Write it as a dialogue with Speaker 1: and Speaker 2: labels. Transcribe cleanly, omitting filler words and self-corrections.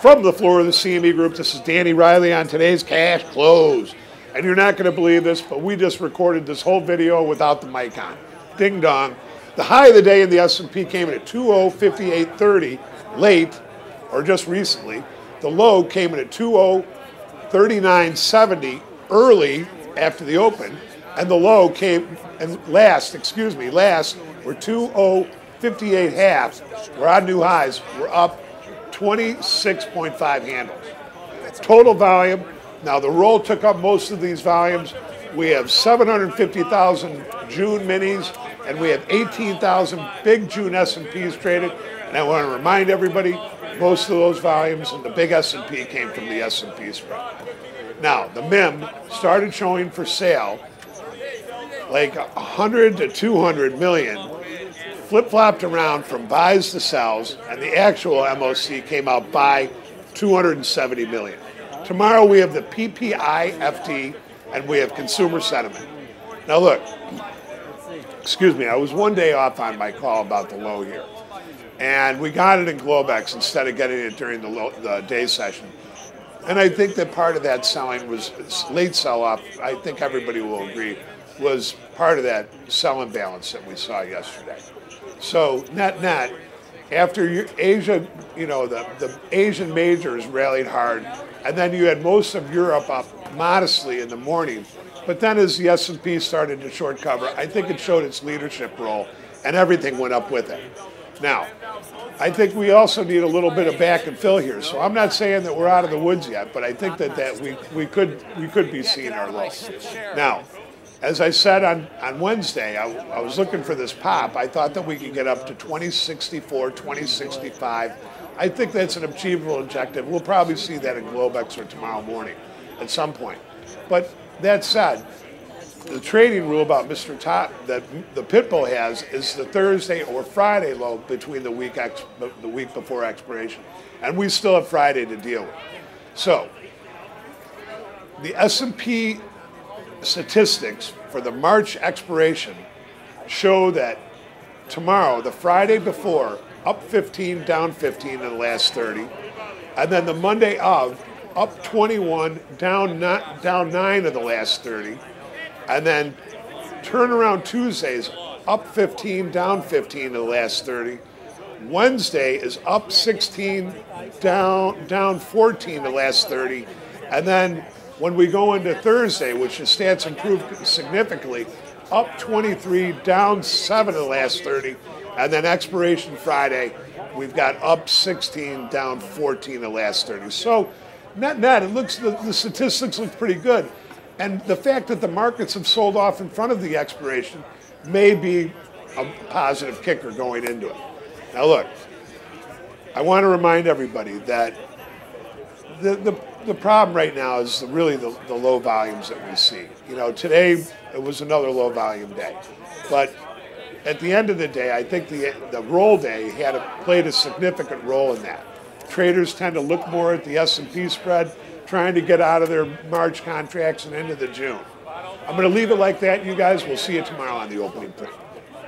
Speaker 1: From the floor of the CME Group, this is Danny Riley on today's Cash Close. And you're not going to believe this, but we just recorded this whole video without the mic on. Ding dong. The high of the day in the S&P came in at 2058.30 late, or just recently. The low came in at 2039.70 early after the open. And the low came, and last were 2058 halves. We're on new highs. We're up 26.5 handles. Total volume. Now the roll took up most of these volumes. We have 750,000 June minis, and we have 18,000 big June S&Ps traded. And I want to remind everybody, most of those volumes in the big S&P came from the S&P spread. Now the MIM started showing for sale like 100 to 200 million, flip-flopped around from buys to sells, and the actual MOC came out by 270 million. Tomorrow we have the PPI-FD, and we have consumer sentiment. Now look, excuse me, I was one day off on my call about the low here, and we got it in Globex instead of getting it during the day session. And I think that part of that selling was late sell-off. I think everybody will agree was part of that sell imbalance that we saw yesterday. So net, after Asia, the Asian majors rallied hard, and then you had most of Europe up modestly in the morning. But then as the S&P started to short cover, I think it showed its leadership role, and everything went up with it. Now, I think we also need a little bit of back and fill here. So I'm not saying that we're out of the woods yet, but I think that we could be seeing our low. Now, as I said on Wednesday, I was looking for this pop. I thought that we could get up to 2064, 2065. I think that's an achievable objective. We'll probably see that in Globex or tomorrow morning at some point. But that said, the trading rule about MrTop that the PitBull has is the Thursday or Friday low between the week before expiration. And we still have Friday to deal with. So the S&P statistics for the March expiration show that tomorrow, the Friday before, up 15, down 15 in the last 30. And then the Monday of, up 21, down 9 in the last 30. And then turnaround Tuesdays, up 15, down 15 in the last 30. Wednesday is up 16, down 14 in the last 30. And then when we go into Thursday, which the stats improved significantly, up 23, down 7 in the last 30. And then expiration Friday, we've got up 16, down 14 in the last 30. So net, it looks, the statistics look pretty good. And the fact that the markets have sold off in front of the expiration may be a positive kicker going into it. Now look, I want to remind everybody that the problem right now is really the low volumes that we see. Today it was another low volume day. But at the end of the day, I think the roll day played a significant role in that. Traders tend to look more at the S&P spread, trying to get out of their March contracts and into the June. I'm going to leave it like that, you guys. We'll see you tomorrow on the opening print.